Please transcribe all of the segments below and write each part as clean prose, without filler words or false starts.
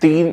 3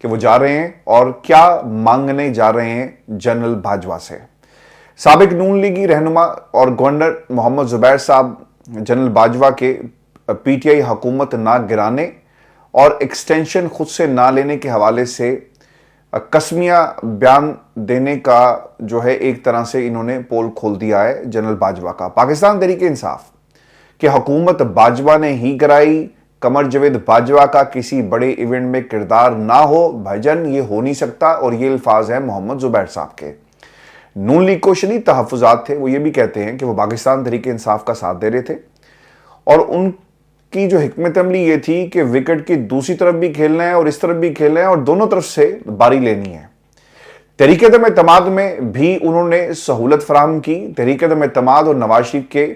کہ وہ جا رہے ہیں اور کیا مانگنے جا رہے ہیں جنرل باجوہ سے۔ سابق نون لیگی رہنما اور گورنر محمد زبیر صاحب جنرل باجوہ کے پی ٹی آئی حکومت نہ گرانے اور ایکسٹینشن خود سے نہ لینے کے حوالے سے قسمیہ بیان دینے کا جو ہے ایک طرح سے انہوں نے پول کھول دیا ہے جنرل باجوہ کا۔ پاکستان تحریک انصاف کہ حکومت باجوہ نے ہی کرائی، قمر جاوید باجوہ کا کسی بڑے ایونٹ میں کردار نہ ہو، بھائی جان یہ ہو نہیں سکتا، اور یہ الفاظ ہیں محمد زبیر صاحب کے۔ نون لیگ کو شدید تحفظات تھے، وہ یہ بھی کہتے ہیں کہ وہ پاکستان تحریک انصاف کا ساتھ دے رہے تھے، اور ان کی جو حکمت عملی یہ تھی کہ وکٹ کی دوسری طرف بھی کھیلنا ہے اور اس طرف بھی کھیلنا ہے اور دونوں طرف سے باری لینی ہے۔ تحریک عدم اعتماد میں بھی انہوں نے سہولت فراہم کی۔ تحریک عدم اعتماد اور نواز شریف کے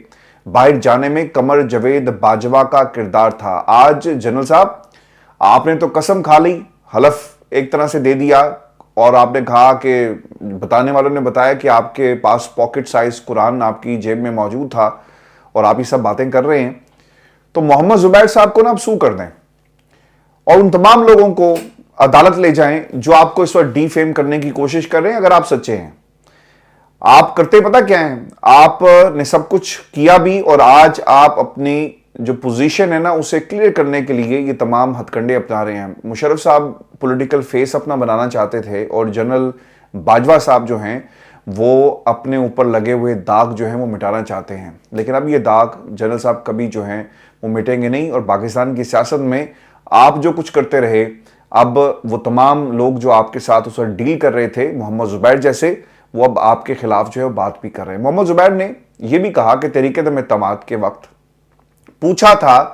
باہر جانے میں قمر جاوید باجوہ کا کردار تھا۔ آج جنرل صاحب آپ نے تو قسم کھا لی، حلف ایک طرح سے دے دیا، اور آپ نے کہا کہ بتانے والوں نے بتایا کہ آپ کے پاس پاکٹ سائز قرآن آپ کی جیب میں موجود تھا اور آپ یہ سب باتیں کر رہے ہیں، تو محمد زبیر صاحب کو نا آپ سو کر دیں اور ان تمام لوگوں کو عدالت لے جائیں جو آپ کو اس وقت ڈی فیم کرنے کی کوشش کر رہے ہیں۔ اگر آپ سچے ہیں، آپ کرتے پتہ کیا ہیں، آپ نے سب کچھ کیا بھی، اور آج آپ اپنی جو پوزیشن ہے نا اسے کلیئر کرنے کے لیے یہ تمام ہتھ کنڈے اپنا رہے ہیں۔ مشرف صاحب پولیٹیکل فیس اپنا بنانا چاہتے تھے، اور جنرل باجوہ صاحب جو ہیں وہ اپنے اوپر لگے ہوئے داغ جو ہیں وہ مٹانا چاہتے ہیں، لیکن اب یہ داغ جنرل صاحب کبھی جو ہیں وہ مٹیں گے نہیں، اور پاکستان کی سیاست میں آپ جو کچھ کرتے رہے، اب وہ تمام لوگ جو آپ کے ساتھ اس وقت ڈیل کر رہے تھے محمد زبیر جیسے، وہ اب آپ کے خلاف جو ہے بات بھی کر رہے ہیں۔ محمد زبیر نے یہ بھی کہا کہ تحریک عدم اعتماد کے وقت پوچھا تھا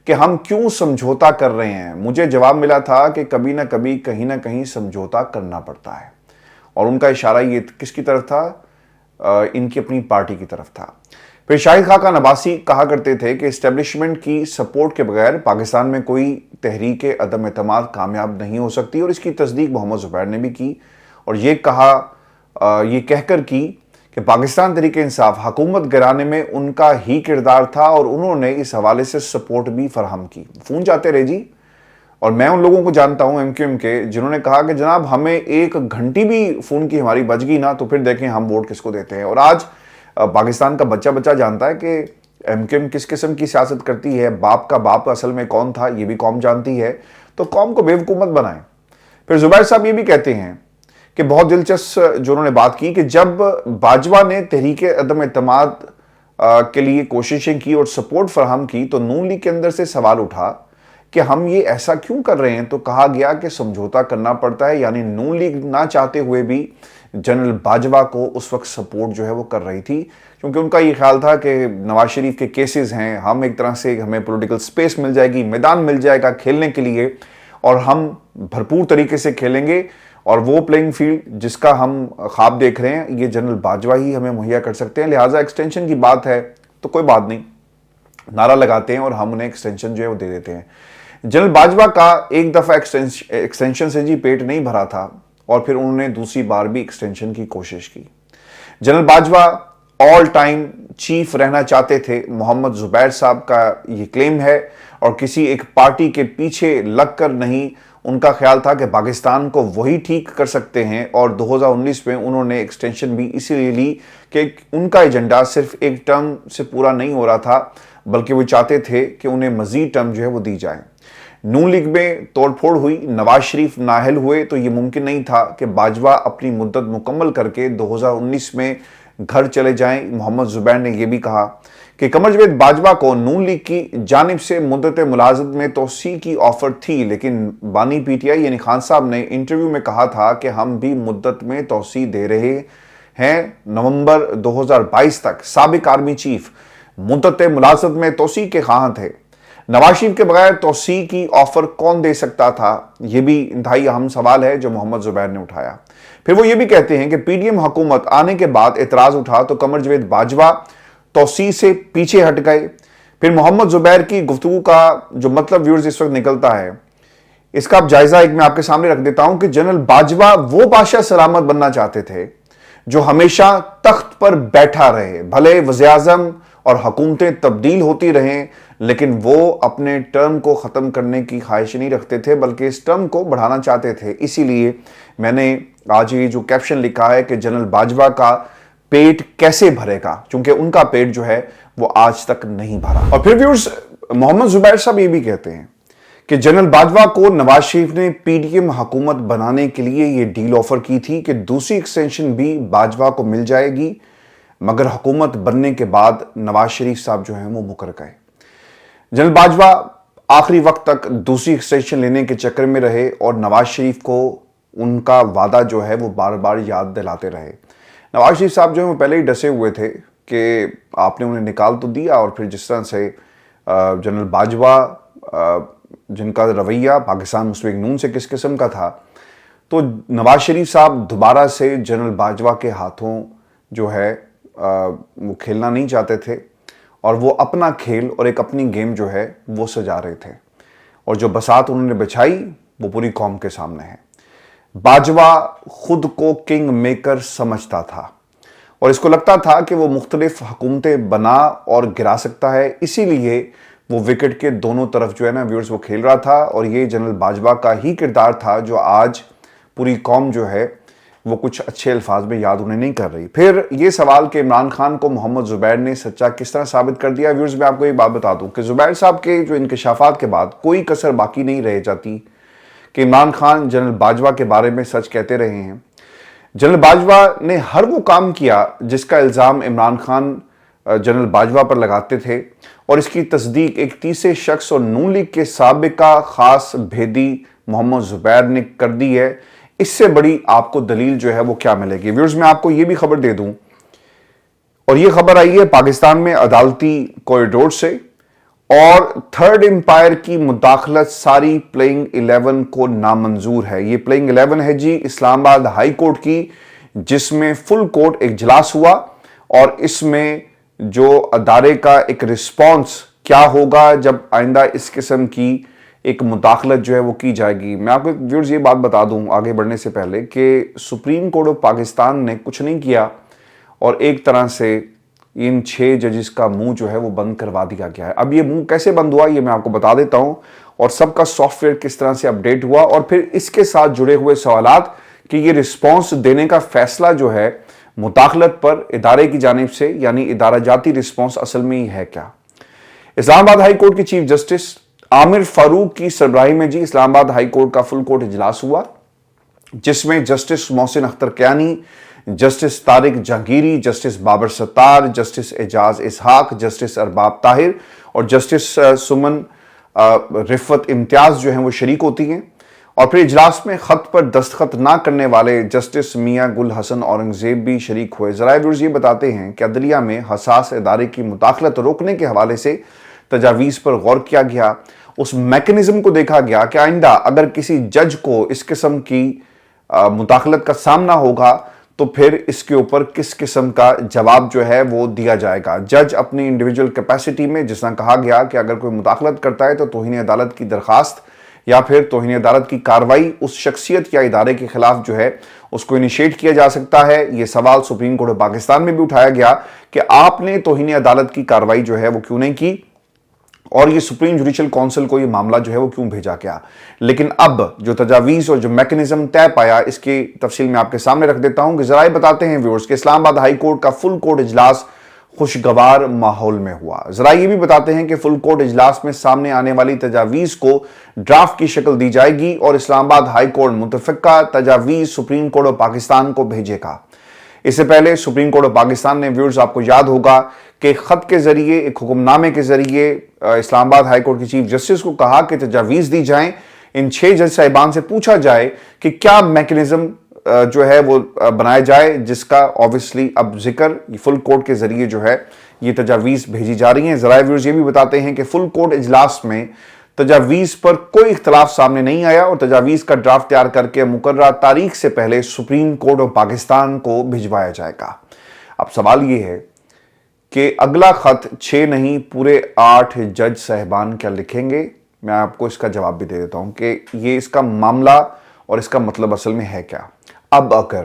کہ ہم کیوں سمجھوتا کر رہے ہیں، مجھے جواب ملا تھا کہ کبھی نہ کبھی کہیں نہ کہیں سمجھوتا کرنا پڑتا ہے، اور ان کا اشارہ یہ کس کی طرف تھا؟ ان کی اپنی پارٹی کی طرف تھا۔ پھر شاہد خاقان عباسی کہا کرتے تھے کہ اسٹیبلشمنٹ کی سپورٹ کے بغیر پاکستان میں کوئی تحریک عدم اعتماد کامیاب نہیں ہو سکتی، اور اس کی تصدیق محمد زبیر نے بھی کی، اور یہ کہہ کر کی کہ پاکستان تحریک انصاف حکومت گرانے میں ان کا ہی کردار تھا، اور انہوں نے اس حوالے سے سپورٹ بھی فراہم کی۔ فون جاتے رہے جی، اور میں ان لوگوں کو جانتا ہوں ایم کیو ایم کے جنہوں نے کہا کہ جناب ہمیں ایک گھنٹی بھی فون کی ہماری بچ گئی نا تو پھر دیکھیں ہم ووٹ کس کو دیتے ہیں۔ اور آج پاکستان کا بچہ جانتا ہے کہ ایم کیو ایم کس قسم کی سیاست کرتی ہے، باپ کا باپ اصل میں کون تھا یہ بھی قوم جانتی ہے، تو قوم کو بیوقوف مت بنائیں۔ پھر زبیر صاحب یہ بھی کہتے ہیں کہ بہت دلچسپ جو انہوں نے بات کی کہ جب باجوہ نے تحریک عدم اعتماد کے لیے کوششیں کی اور سپورٹ فراہم کی تو نون لیگ کے اندر سے سوال اٹھا کہ ہم یہ ایسا کیوں کر رہے ہیں، تو کہا گیا کہ سمجھوتا کرنا پڑتا ہے، یعنی نون لیگ نہ چاہتے ہوئے بھی جنرل باجوہ کو اس وقت سپورٹ جو ہے وہ کر رہی تھی، کیونکہ ان کا یہ خیال تھا کہ نواز شریف کے کیسز ہیں، ہم ایک طرح سے ہمیں پولیٹیکل سپیس مل جائے گی، میدان مل جائے گا کھیلنے کے لیے، اور ہم بھرپور طریقے سے کھیلیں گے، اور وہ پلینگ فیلڈ جس کا ہم خواب دیکھ رہے ہیں یہ جنرل باجوہ ہی ہمیں مہیا کر سکتے ہیں، لہٰذا ایکسٹینشن کی بات ہے تو کوئی بات نہیں، نعرہ لگاتے ہیں اور ہم انہیں ایکسٹینشن جو ہے وہ دے دیتے ہیں۔ جنرل باجوہ کا ایک دفعہ ایکسٹینشن سے جی پیٹ نہیں بھرا تھا، اور پھر انہوں نے دوسری بار بھی ایکسٹینشن کی کوشش کی۔ General Bajwa all time chief رہنا چاہتے تھے، محمد زبیر صاحب کا یہ کلیم ہے، اور کسی ایک پارٹی کے پیچھے لگ کر نہیں، ان کا خیال تھا کہ پاکستان کو وہی ٹھیک کر سکتے ہیں، اور 2019 میں انہوں نے ایکسٹینشن بھی اسی لیے لی کہ ان کا ایجنڈا صرف ایک ٹرم سے پورا نہیں ہو رہا تھا، بلکہ وہ چاہتے تھے کہ انہیں مزید ٹرم جو ہے وہ دی جائیں۔ نون لیگ میں توڑ پھوڑ ہوئی، نواز شریف نااہل ہوئے تو یہ ممکن نہیں تھا کہ باجوہ اپنی مدت مکمل کر کے 2019 میں گھر چلے جائیں۔ محمد زبیر نے یہ بھی کہا کہ قمر جاوید باجوہ کو نون لیگ کی جانب سے مدت ملازمت میں توسیع کی آفر تھی، لیکن بانی پی ٹی آئی یعنی خان صاحب نے انٹرویو میں کہا تھا کہ ہم بھی مدت میں توسیع دے رہے ہیں، نومبر 2022 تک۔ سابق آرمی چیف مدت ملازمت میں توسیع کے خواہاں تھے۔ نواز شریف کے بغیر توسیع کی آفر کون دے سکتا تھا، یہ بھی انتہائی اہم سوال ہے جو محمد زبیر نے اٹھایا۔ پھر وہ یہ بھی کہتے ہیں کہ پی ڈی ایم حکومت آنے کے بعد اعتراض اٹھا تو قمر جاوید باجوہ توسیع سے پیچھے ہٹ گئے۔ پھر محمد زبیر کی گفتگو کا جو مطلب ویورز اس وقت نکلتا ہے، اس کا اب جائزہ ایک میں آپ کے سامنے رکھ دیتا ہوں کہ جنرل باجوہ وہ بادشاہ سلامت بننا چاہتے تھے جو ہمیشہ تخت پر بیٹھا رہے، بھلے وزیر اعظم اور حکومتیں تبدیل ہوتی رہیں لیکن وہ اپنے ٹرم کو ختم کرنے کی خواہش نہیں رکھتے تھے بلکہ اس ٹرم کو بڑھانا چاہتے تھے. اسی لیے میں نے آج یہ جو کیپشن لکھا ہے کہ جنرل باجوہ کا پیٹ کیسے بھرے گا، چونکہ ان کا پیٹ جو ہے وہ آج تک نہیں بھرا. اور پھر ویورز محمد زبیر صاحب یہ بھی کہتے ہیں کہ جنرل باجوہ کو نواز شریف نے پی ڈی ایم حکومت بنانے کے لیے یہ ڈیل آفر کی تھی کہ دوسری ایکسٹینشن بھی باجوہ کو مل جائے گی، مگر حکومت بننے کے بعد نواز شریف صاحب جو ہیں وہ مکر گئے. جنرل باجوہ آخری وقت تک دوسری ایکسٹینشن لینے کے چکر میں رہے اور نواز شریف کو ان کا وعدہ جو ہے وہ بار بار یاد دلاتے رہے. نواز شریف صاحب جو ہیں وہ پہلے ہی ڈسے ہوئے تھے کہ آپ نے انہیں نکال تو دیا، اور پھر جس طرح سے جنرل باجوہ جن کا رویہ پاکستان مسلم لیگ نون سے کس قسم کا تھا، تو نواز شریف صاحب دوبارہ سے جنرل باجوہ کے ہاتھوں جو ہے وہ کھیلنا نہیں چاہتے تھے، اور وہ اپنا کھیل اور ایک اپنی گیم جو ہے وہ سجا رہے تھے، اور جو بساط انہوں نے بچھائی وہ پوری قوم کے سامنے ہے. باجوہ خود کو کنگ میکر سمجھتا تھا اور اس کو لگتا تھا کہ وہ مختلف حکومتیں بنا اور گرا سکتا ہے، اسی لیے وہ وکٹ کے دونوں طرف جو ہے نا ویورز وہ کھیل رہا تھا. اور یہ جنرل باجوہ کا ہی کردار تھا جو آج پوری قوم جو ہے وہ کچھ اچھے الفاظ میں یاد انہیں نہیں کر رہی. پھر یہ سوال کہ عمران خان کو محمد زبیر نے سچا کس طرح ثابت کر دیا. ویورز میں آپ کو یہ بات بتا دوں کہ زبیر صاحب کے جو انکشافات کے بعد کوئی کسر باقی نہیں رہ جاتی کہ عمران خان جنرل باجوہ کے بارے میں سچ کہتے رہے ہیں. جنرل باجوہ نے ہر وہ کام کیا جس کا الزام عمران خان جنرل باجوہ پر لگاتے تھے، اور اس کی تصدیق ایک تیسرے شخص اور نون لیگ کے سابقہ خاص بھیدی محمد زبیر نے کر دی ہے. اس سے بڑی آپ کو دلیل جو ہے وہ کیا ملے گی. ویورز میں آپ کو یہ بھی خبر دے دوں، اور یہ خبر آئی ہے پاکستان میں عدالتی کوریڈور سے، اور تھرڈ امپائر کی مداخلت ساری پلئنگ 11 کو نامنظور ہے. یہ پلئنگ 11 ہے جی اسلام آباد ہائی کورٹ کی، جس میں فل کورٹ اجلاس ہوا، اور اس میں جو ادارے کا ایک رسپانس کیا ہوگا جب آئندہ اس قسم کی ایک مداخلت جو ہے وہ کی جائے گی. میں آپ کو ویورز یہ بات بتا دوں آگے بڑھنے سے پہلے کہ سپریم کورٹ آف پاکستان نے کچھ نہیں کیا، اور ایک طرح سے ان 6 ججز کا منہ جو ہے وہ بند کروا دیا گیا ہے. اب یہ منہ کیسے بند ہوا یہ میں آپ کو بتا دیتا ہوں، اور سب کا سافٹ ویئر کس طرح سے اپڈیٹ ہوا، اور پھر اس کے ساتھ جڑے ہوئے سوالات کہ یہ رسپانس دینے کا فیصلہ جو ہے مداخلت پر ادارے کی جانب سے، یعنی ادارہ جاتی رسپانس اصل میں ہی ہے کیا. اسلام آباد ہائی کورٹ کی چیف جسٹس عامر فاروق کی سربراہی میں جی اسلام آباد ہائی کورٹ کا فل کورٹ اجلاس ہوا، جس میں justice Mohsin Akhtar Kayani, justice Tariq Jahangiri, justice Babar ستار، جسٹس اعجاز اسحاق، جسٹس ارباب طاہر اور جسٹس سمن رفت امتیاز جو ہیں وہ شریک ہوتی ہیں. اور پھر اجلاس میں خط پر دستخط نہ کرنے والے جسٹس میاں گل حسن اورنگزیب بھی شریک ہوئے. ذرائع ویورز یہ بتاتے ہیں کہ عدلیہ میں حساس ادارے کی مداخلت روکنے کے حوالے سے تجاویز پر غور کیا گیا. اس میکنزم کو دیکھا گیا کہ آئندہ اگر کسی جج کو اس قسم کی مداخلت کا سامنا ہوگا تو پھر اس کے اوپر کس قسم کا جواب جو ہے وہ دیا جائے گا. جج اپنی انڈیویجول کیپیسٹی میں، جس طرح کہا گیا کہ اگر کوئی مداخلت کرتا ہے تو توہین عدالت کی درخواست یا پھر توہین عدالت کی کارروائی اس شخصیت یا ادارے کے خلاف جو ہے اس کو انیشیٹ کیا جا سکتا ہے. یہ سوال سپریم کورٹ پاکستان میں بھی اٹھایا گیا کہ آپ نے توہین عدالت کی کارروائی جو ہے وہ کیوں نہیں کی، اور یہ سپریم جوڈیشل کونسل کو یہ معاملہ جو ہے وہ کیوں بھیجا گیا. لیکن اب جو تجاویز اور جو میکنزم طے پایا اس کی تفصیل میں آپ کے سامنے رکھ دیتا ہوں کہ ذرائع بتاتے ہیں ویورز کہ اسلام آباد ہائی کورٹ کا فل کورٹ اجلاس خوشگوار ماحول میں ہوا. ذرائع یہ بھی بتاتے ہیں کہ فل کورٹ اجلاس میں سامنے آنے والی تجاویز کو ڈرافٹ کی شکل دی جائے گی، اور اسلام آباد ہائی کورٹ متفقہ تجاویز سپریم کورٹ آف پاکستان کو بھیجے گا. اس سے پہلے سپریم کورٹ آف پاکستان نے ویورز آپ کو یاد ہوگا کہ خط کے ذریعے ایک حکم نامے کے ذریعے اسلام آباد ہائی کورٹ کی چیف جسٹس کو کہا کہ تجاویز دی جائیں، ان 6 جج صاحبان سے پوچھا جائے کہ کیا میکنزم جو ہے وہ بنایا جائے، جس کا obviously اب ذکر فل کورٹ کے ذریعے جو ہے یہ تجاویز بھیجی جا رہی ہیں. ذرائع ویورز یہ بھی بتاتے ہیں کہ فل کورٹ اجلاس میں تجاویز پر کوئی اختلاف سامنے نہیں آیا، اور تجاویز کا ڈرافٹ تیار کر کے مقررہ تاریخ سے پہلے سپریم کورٹ آف پاکستان کو بھجوایا جائے گا. اب سوال یہ ہے کہ اگلا خط 6 نہیں پورے 8 جج صاحبان کیا لکھیں گے. میں آپ کو اس کا جواب بھی دے دیتا ہوں کہ یہ اس کا معاملہ اور اس کا مطلب اصل میں ہے کیا. اب اگر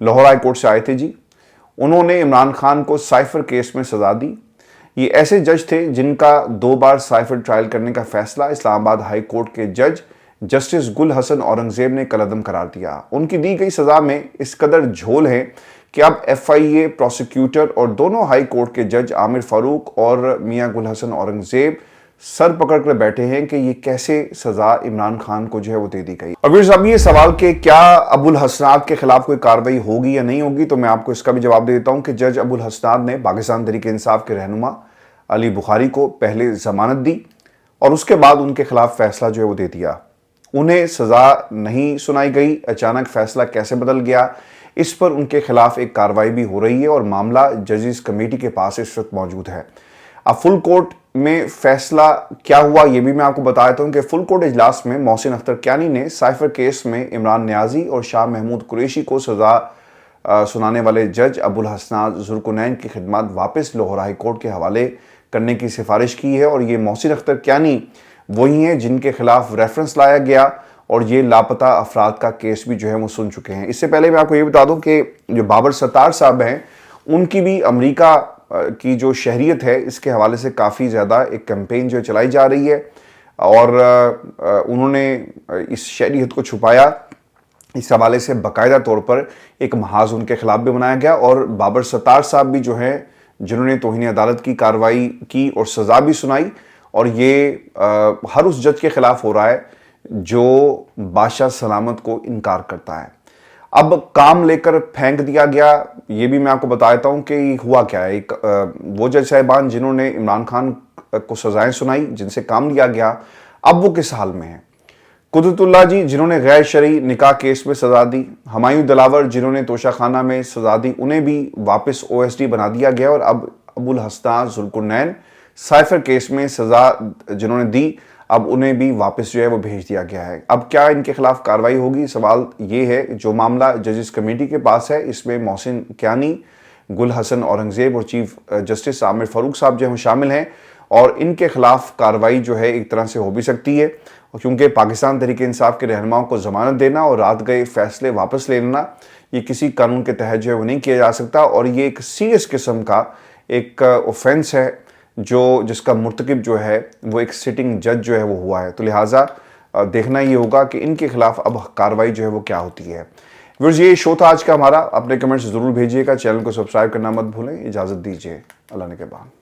لاہور ہائی کورٹ سے آئے تھے جی. انہوں نے عمران خان کو سائفر کیس میں سزا دی. یہ ایسے جج تھے جن کا 2 بار سائفر ٹرائل کرنے کا فیصلہ اسلام آباد ہائی کورٹ کے جج جسٹس گل حسن اورنگزیب نے کالعدم قرار دیا. ان کی دی گئی سزا میں اس قدر جھول ہے کہ اب ایف آئی اے، پروسیکیوٹر اور دونوں ہائی کورٹ کے جج عامر فاروق اور میاں گل حسن اورنگزیب سر پکڑ کر بیٹھے ہیں کہ یہ کیسے سزا عمران خان کو جو ہے وہ دے دی گئی. اور اب یہ سوال کہ کیا ابو الحسنات کے خلاف کوئی کارروائی ہوگی یا نہیں ہوگی، تو میں آپ کو اس کا بھی جواب دے دیتا ہوں کہ جج ابو الحسنات نے پاکستان تحریک انصاف کے رہنما علی بخاری کو پہلے ضمانت دی اور اس کے بعد ان کے خلاف فیصلہ جو ہے وہ دے دیا. انہیں سزا نہیں سنائی گئی، اچانک فیصلہ کیسے بدل گیا، اس پر ان کے خلاف ایک کارروائی بھی ہو رہی ہے اور معاملہ ججز کمیٹی کے پاس اس وقت موجود ہے. اب فل کورٹ میں فیصلہ کیا ہوا یہ بھی میں آپ کو بتا دیتا ہوں کہ فل کورٹ اجلاس میں محسن اختر کیانی نے سائفر کیس میں عمران نیازی اور شاہ محمود قریشی کو سزا سنانے والے جج ابو الحسنات ذوالقرنین کی خدمات واپس لاہور ہائی کورٹ کے حوالے کرنے کی سفارش کی ہے. اور یہ محسن اختر کیانی وہی ہیں جن کے خلاف ریفرنس لایا گیا اور یہ لاپتہ افراد کا کیس بھی جو ہے وہ سن چکے ہیں. اس سے پہلے میں آپ کو یہ بتا دوں کہ جو بابر ستار صاحب ہیں ان کی بھی امریکہ کی جو شہریت ہے اس کے حوالے سے کافی زیادہ ایک کیمپین جو چلائی جا رہی ہے اور انہوں نے اس شہریت کو چھپایا. اس حوالے سے باقاعدہ طور پر ایک محاذ ان کے خلاف بھی بنایا گیا اور بابر ستار صاحب بھی جو ہیں جنہوں نے توہین عدالت کی کارروائی کی اور سزا بھی سنائی، اور یہ ہر اس جج کے خلاف ہو رہا ہے جو بادشاہ سلامت کو انکار کرتا ہے. اب کام لے کر پھینک دیا گیا، یہ بھی میں آپ کو بتا دیتا ہوں کہ ہوا کیا ہے. وہ جج صاحبان جنہوں نے عمران خان کو سزائیں سنائی، جن سے کام لیا گیا، اب وہ کس حال میں ہیں؟ قدرت اللہ جی جنہوں نے غیر شرعی نکاح کیس میں سزا دی، ہمایوں دلاور جنہوں نے توشہ خانہ میں سزا دی، انہیں بھی واپس او ایس ڈی بنا دیا گیا، اور اب ابو الحسنات ذوالقرنین سائفر کیس میں سزا جنہوں نے دی اب انہیں بھی واپس جو ہے وہ بھیج دیا گیا ہے. اب کیا ان کے خلاف کارروائی ہوگی؟ سوال یہ ہے. جو معاملہ ججز کمیٹی کے پاس ہے اس میں محسن کیانی، گل حسن اورنگزیب اور چیف جسٹس عامر فاروق صاحب جو ہیں شامل ہیں، اور ان کے خلاف کارروائی جو ہے ایک طرح سے ہو بھی سکتی ہے کیونکہ پاکستان تحریک انصاف کے رہنماؤں کو ضمانت دینا اور رات گئے فیصلے واپس لے لینا یہ کسی قانون کے تحت جو ہے وہ نہیں کیا جا سکتا، اور یہ ایک سیریس قسم کا ایک اوفینس ہے جس کا مرتکب جو ہے وہ ایک سٹنگ جج جو ہے وہ ہوا ہے. تو لہٰذا دیکھنا یہ ہوگا کہ ان کے خلاف اب کارروائی جو ہے وہ کیا ہوتی ہے. ویورز یہ شو تھا آج کا ہمارا. اپنے کمنٹس ضرور بھیجیے گا، چینل کو سبسکرائب کرنا مت بھولیں. اجازت دیجیے، اللہ نگہبان.